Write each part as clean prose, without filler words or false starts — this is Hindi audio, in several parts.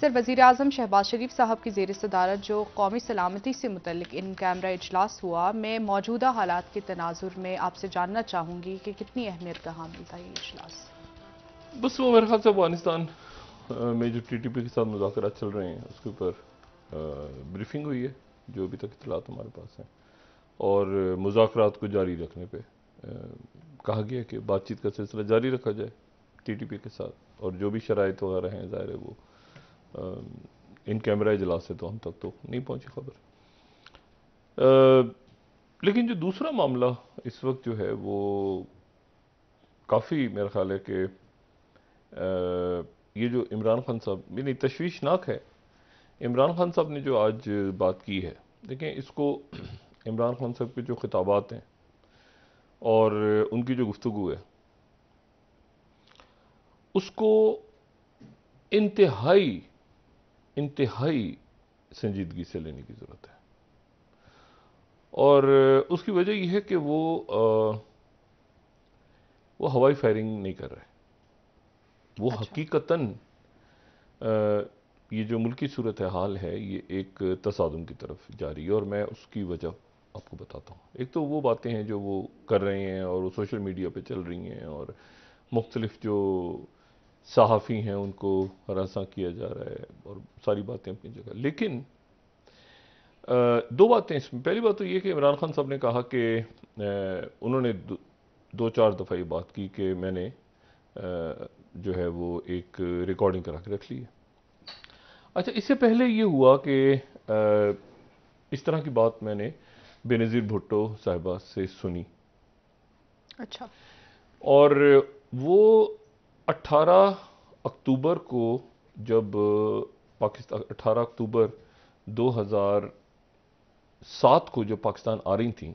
सर, वज़ीर-ए-आज़म शहबाज शरीफ साहब की ज़ेर सदारत जो कौमी सलामती से मुतल्लिक इन कैमरा इजलास हुआ, मैं मौजूदा हालात के तनाजुर में आपसे जानना चाहूँगी कि कितनी अहमियत का हामिल था ये इजलास। बस वो मेरे ख्याल से अफगानिस्तान में जो टीटीपी के साथ मुज़ाकरात चल रहे हैं उसके ऊपर ब्रीफिंग हुई है, जो अभी तक इत्तलात हमारे पास हैं, और मुज़ाकरात को जारी रखने पे कहा गया कि बातचीत का सिलसिला जारी रखा जाए टीटीपी के साथ, और जो भी शराइत वगैरह हैं ज़ाहिर है वो इन कैमरा इजलास से तो हम तक तो नहीं पहुंची खबर। लेकिन जो दूसरा मामला इस वक्त जो है वो काफ़ी मेरा ख्याल है कि ये जो इमरान खान साहब, यानी तशवीशनाक है। इमरान खान साहब ने जो आज बात की है, देखें इसको, इमरान खान साहब के जो खिताबात हैं और उनकी जो गुफ्तगू है उसको इंतहाई इंतहाई संजीदगी से लेने की ज़रूरत है। और उसकी वजह यह है कि वो हवाई फायरिंग नहीं कर रहे। वो अच्छा। हकीकतन ये जो मुल्की सूरत हाल है ये एक तसादुम की तरफ जा रही है, और मैं उसकी वजह आपको बताता हूँ। एक तो वो बातें हैं जो वो कर रहे हैं और वो सोशल मीडिया पे चल रही हैं, और मुख्तलिफ जो सहाफ़ी हैं उनको हरासा किया जा रहा है, और सारी बातें अपनी जगह। लेकिन दो बातें इसमें। पहली बात तो ये कि इमरान खान साहब ने कहा कि उन्होंने दो चार दफ़ा ये बात की कि मैंने जो है वो एक रिकॉर्डिंग करा के रख ली है। अच्छा, इससे पहले ये हुआ कि इस तरह की बात मैंने बेनज़ीर भुट्टो साहिबा से सुनी, अच्छा। और वो 18 अक्टूबर को, जब पाकिस्तान 18 अक्टूबर 2007 को जब पाकिस्तान आ रही थी,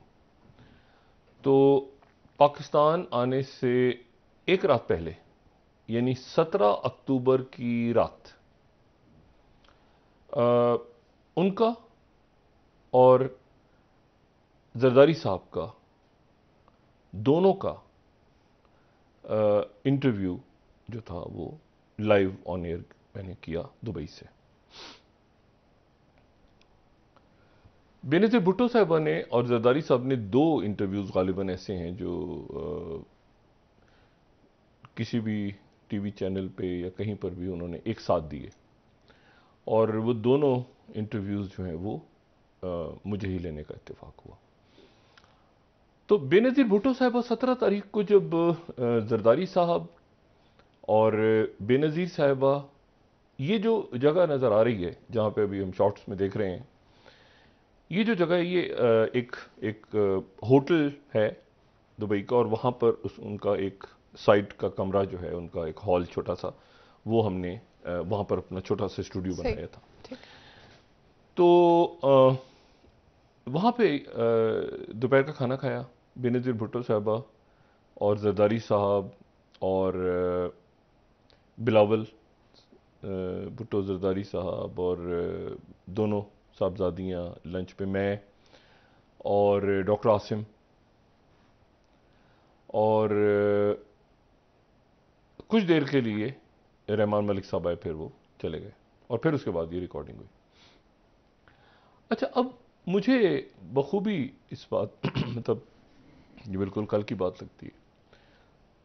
तो पाकिस्तान आने से एक रात पहले, यानी 17 अक्टूबर की रात, उनका और जरदारी साहब का, दोनों का इंटरव्यू जो था वो लाइव ऑन एयर मैंने किया दुबई से। बेनज़ीर भुट्टो साहबा ने और जरदारी साहब ने दो इंटरव्यूज़ गालिबन ऐसे हैं जो किसी भी टीवी चैनल पे या कहीं पर भी उन्होंने एक साथ दिए, और वो दोनों इंटरव्यूज़ जो हैं वो मुझे ही लेने का इत्तेफाक हुआ। तो बेनज़ीर भुट्टो साहबा 17 तारीख को जब जरदारी साहब और बेनज़ीर साहबा, ये जो जगह नज़र आ रही है जहाँ पे अभी हम शॉर्ट्स में देख रहे हैं, ये जो जगह है ये एक एक होटल है दुबई का, और वहाँ पर उनका एक साइट का कमरा जो है, उनका एक हॉल छोटा सा, वो हमने वहाँ पर अपना छोटा सा स्टूडियो सही। बनाया था। ठीक। तो वहाँ पे दोपहर का खाना खाया बेनज़ीर भुट्टो साहबा और जरदारी साहब और बिलावल भुट्टो जरदारी साहब और दोनों साहबजादियाँ लंच पे, मैं और डॉक्टर आसिम और कुछ देर के लिए रहमान मलिक साहब आए, फिर वो चले गए, और फिर उसके बाद ये रिकॉर्डिंग हुई। अच्छा, अब मुझे बखूबी इस बात मतलब ये बिल्कुल कल की बात लगती है।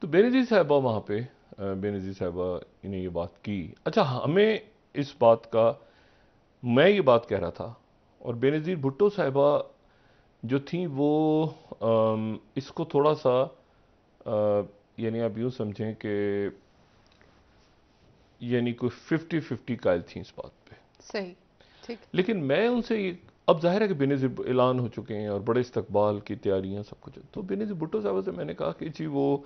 तो बेनज़ीर साहबा वहाँ पे, बेनज़ीर साहबा ने ये बात की। अच्छा, हमें इस बात का, मैं ये बात कह रहा था, और बेनज़ीर भुट्टो साहबा जो थी वो इसको थोड़ा सा यानी आप यूँ समझें कि यानी कोई 50-50 कायल थी इस बात पे। सही। ठीक। लेकिन मैं उनसे ये, अब जाहिर है कि बेनज़ीर ऐलान हो चुके हैं और बड़े इस्तकबाल की तैयारियां सब कुछ, तो बेनज़ीर भुट्टो साहब से मैंने कहा कि जी वो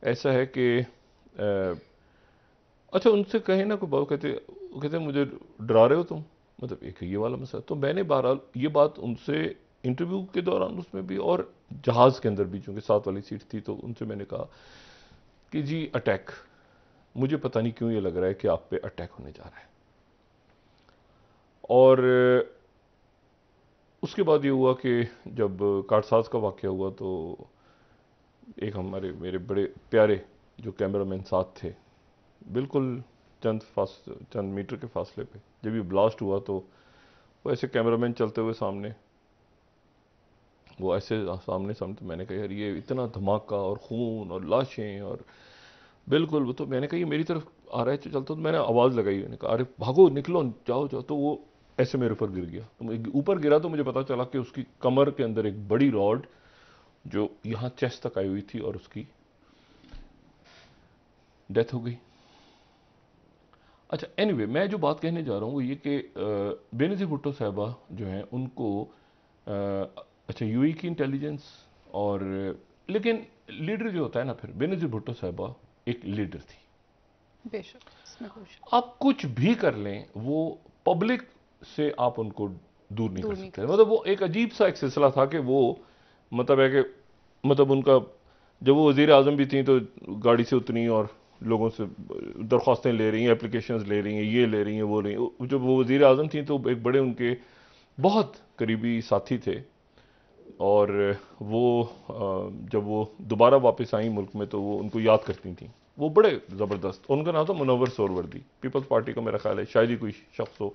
ऐसा है कि अच्छा उनसे कहे ना, कोई बात, कहते मुझे डरा रहे हो तुम, मतलब एक ये वाला मसला। तो मैंने बहरहाल ये बात उनसे इंटरव्यू के दौरान उसमें भी, और जहाज़ के अंदर भी, चूंकि साथ वाली सीट थी, तो उनसे मैंने कहा कि जी अटैक, मुझे पता नहीं क्यों ये लग रहा है कि आप पे अटैक होने जा रहा है। और उसके बाद ये हुआ कि जब कारसाज का वाक़या हुआ, तो एक हमारे, मेरे बड़े प्यारे जो कैमरामैन साथ थे, बिल्कुल चंद मीटर के फासले पे जब ये ब्लास्ट हुआ तो वो ऐसे कैमरामैन चलते हुए सामने, वो ऐसे सामने सामने, तो मैंने कहा यार ये इतना धमाका और खून और लाशें और बिल्कुल, वो तो मैंने कहा ये मेरी तरफ आ रहा है चलता, तो मैंने आवाज़ लगाई, मैंने कहा अरे भागो निकलो जाओ जाओ, तो वो ऐसे मेरे ऊपर गिर गया। तो ऊपर गिरा तो मुझे पता चला कि उसकी कमर के अंदर एक बड़ी रॉड जो यहाँ चेस्ट तक आई हुई थी और उसकी डेथ हो गई। अच्छा एनीवे, मैं जो बात कहने जा रहा हूँ वो ये कि बेनज़ीर भुट्टो साहबा जो हैं उनको अच्छा यूएई की इंटेलिजेंस और लेकिन लीडर जो होता है ना, फिर बेनज़ीर भुट्टो साहबा एक लीडर थी, बेशक, इसमें कोई आप कुछ भी कर लें वो पब्लिक से आप उनको दूर नहीं कर नहीं सकते। मतलब वो एक अजीब सा एक सिलसिला था कि वो मतलब है कि मतलब उनका जब वो वजीर आजम भी थी तो गाड़ी से उतरी और लोगों से दरख्वास्तें ले रही हैं, एप्लीकेशंस ले रही हैं, ये ले रही हैं, वो ले रही हैं। जब वो वजीर आजम थी तो एक बड़े उनके बहुत करीबी साथी थे और वो जब वो दोबारा वापस आई मुल्क में तो वो उनको याद करती थी। वो बड़े ज़बरदस्त, उनका नाम था मुनव्वर सोहरवर्दी। पीपल्स पार्टी का मेरा ख्याल है शायद ही कोई शख्स हो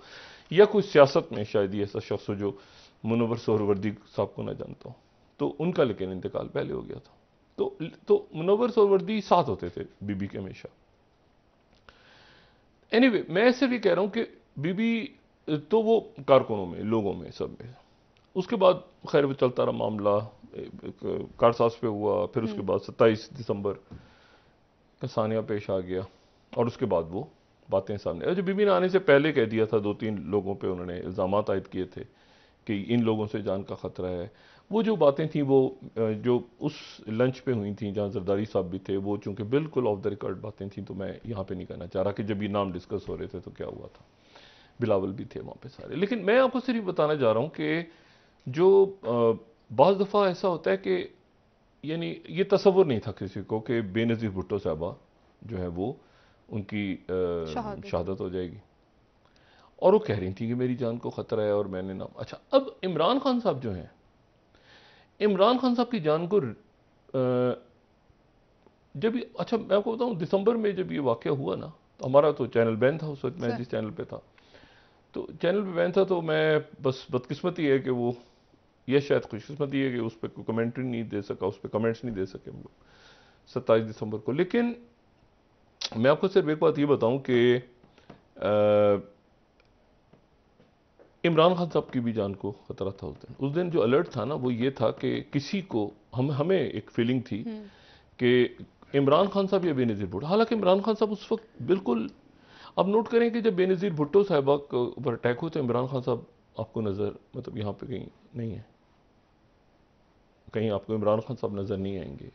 या कोई सियासत में शायद ही ऐसा शख्स हो जो मुनव्वर सोहरवर्दी साहब को ना जानता हो। तो उनका लेकिन इंतकाल पहले हो गया था। तो मुनव्वर सोहरवर्दी साथ होते थे बीबी के हमेशा। एनीवे, मैं सिर्फ ये कह रहा हूं कि बीबी तो वो कारकुनों में, लोगों में, सब में। उसके बाद खैर वो चलता रहा मामला, कारसाज पे हुआ, फिर उसके बाद 27 दिसंबर का सानिया पेश आ गया और उसके बाद वो बातें सामने। जो बीबी ने आने से पहले कह दिया था, 2-3 लोगों पे उन्होंने इल्ज़ाम आयद किए थे कि इन लोगों से जान का खतरा है। वो जो बातें थी वो जो उस लंच पे हुई थी जहाँ जरदारी साहब भी थे, वो चूंकि बिल्कुल ऑफ द रिकॉर्ड बातें थी तो मैं यहाँ पे नहीं कहना चाह रहा कि जब ये नाम डिस्कस हो रहे थे तो क्या हुआ था। बिलावल भी थे वहाँ पे सारे। लेकिन मैं आपको सिर्फ बताना चाह रहा हूँ कि जो बाज़ दफ़ा ऐसा होता है कि यानी ये तसव्वुर नहीं था किसी को कि बेनज़ीर भुट्टो साहबा जो है वो उनकी शहादत हो जाएगी और वो कह रही थी कि मेरी जान को खतरा है और मैंने नाम। अच्छा, अब इमरान खान साहब जो हैं, इमरान खान साहब की जान को जब अच्छा मैं आपको बताऊं, दिसंबर में जब ये वाक़या हुआ ना, तो हमारा तो चैनल बैन था उस वक्त, मैं जिस चैनल पे था तो चैनल पे बैन था, तो मैं बस बदकिस्मती है कि वो, यह शायद खुशकिस्मती है कि उस पर कोई कमेंट्री नहीं दे सका, उस पर कमेंट्स नहीं दे सके हम लोग 27 दिसंबर को। लेकिन मैं आपको सिर्फ एक बात ये बताऊं कि इमरान खान साहब की भी जान को खतरा था उस दिन। उस दिन जो अलर्ट था ना वो ये था कि किसी को हमें एक फीलिंग थी कि इमरान खान साहब या बेनज़ीर भुट्टो, हालांकि इमरान खान साहब उस वक्त बिल्कुल, अब नोट करें कि जब बेनज़ीर भुट्टो साहबा के ऊपर अटैक हुआ तो इमरान खान साहब आपको नज़र, मतलब यहाँ पे कहीं नहीं है, कहीं आपको इमरान खान साहब नज़र नहीं आएंगे।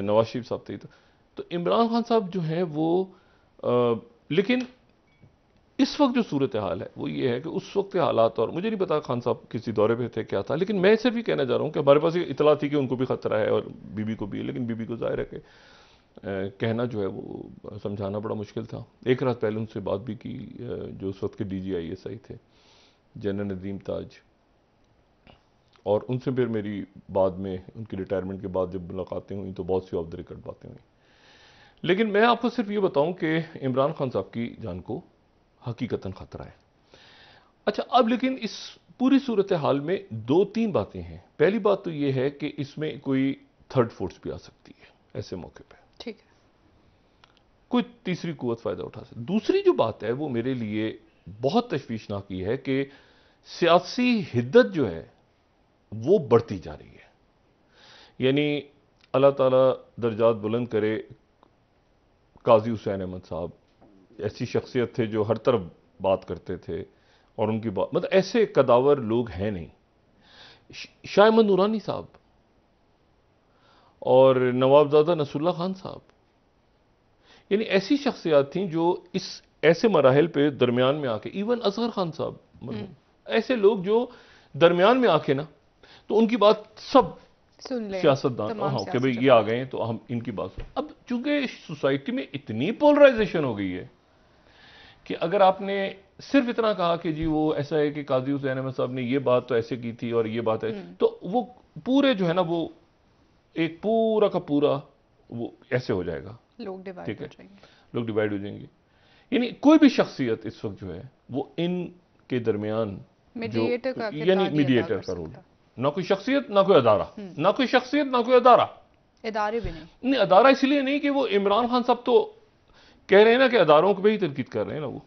नवाज शरीफ साहब थे तो इमरान खान साहब जो हैं वो लेकिन इस वक्त जो सूरत हाल है वो ये है कि उस वक्त के हालात, और मुझे नहीं पता खान साहब किसी दौरे पे थे क्या था, लेकिन मैं सिर्फ भी कहना चाह रहा हूँ कि हमारे पास ये इतला थी कि उनको भी खतरा है और बीबी को भी, लेकिन बीबी को जाहिर है कि कहना जो है वो समझाना बड़ा मुश्किल था। एक रात पहले उनसे बात भी की जो उस वक्त के DGISI थे जनरल नदीम ताज, और उनसे फिर मेरी बाद में उनकी रिटायरमेंट के बाद जब मुलाकातें हुई तो बहुत सी ऑफ द रिकॉर्ड बातें हुई। लेकिन मैं आपको सिर्फ ये बताऊं कि इमरान खान साहब की जान को हकीकतन खतरा है। अच्छा, अब लेकिन इस पूरी सूरत हाल में 2-3 बातें हैं। पहली बात तो ये है कि इसमें कोई थर्ड फोर्स भी आ सकती है ऐसे मौके पे, ठीक है, कोई तीसरी कुव्वत फायदा उठा सकती। दूसरी जो बात है वो मेरे लिए बहुत तशवीशनाक की है कि सियासी हिद्दत जो है वो बढ़ती जा रही है। यानी अल्लाह ताला दर्जात बुलंद करे, काजी हुसैन अहमद साहब ऐसी शख्सियत थे जो हर तरफ बात करते थे और उनकी बात, मतलब ऐसे कदावर लोग हैं नहीं। शाह अहमद नूरानी साहब और नवाबजादा नसरुल्लाह खान साहब, यानी ऐसी शख्सियत थी जो इस ऐसे मराहल पे दरमियान में आके, इवन असगर खान साहब, ऐसे लोग जो दरमियान में आके ना तो उनकी बात सब सियासतदान, हाँ कि भाई ये आ गए हैं तो हम इनकी बात। अब चूंकि सोसाइटी में इतनी पोलराइजेशन हो गई है कि अगर आपने सिर्फ इतना कहा कि जी वो ऐसा है कि काजी हुसैन अहमद साहब ने ये बात तो ऐसे की थी और ये बात है, तो वो पूरे जो है ना वो एक पूरा का पूरा वो ऐसे हो जाएगा, लोग डिवाइड हो जाएंगे, लोग डिवाइड हो जाएंगे। यानी कोई भी शख्सियत इस वक्त जो है वो इनके दरमियान मीडिएटर का यानी मीडिएटर का रोल, ना कोई शख्सियत ना कोई अदारा, ना कोई शख्सियत ना कोई अदारा, इदारे भी नहीं। अदारा इसलिए नहीं कि वो इमरान खान साहब तो कह रहे हैं ना कि अदारों को भी ही तनकीद कर रहे हैं ना वो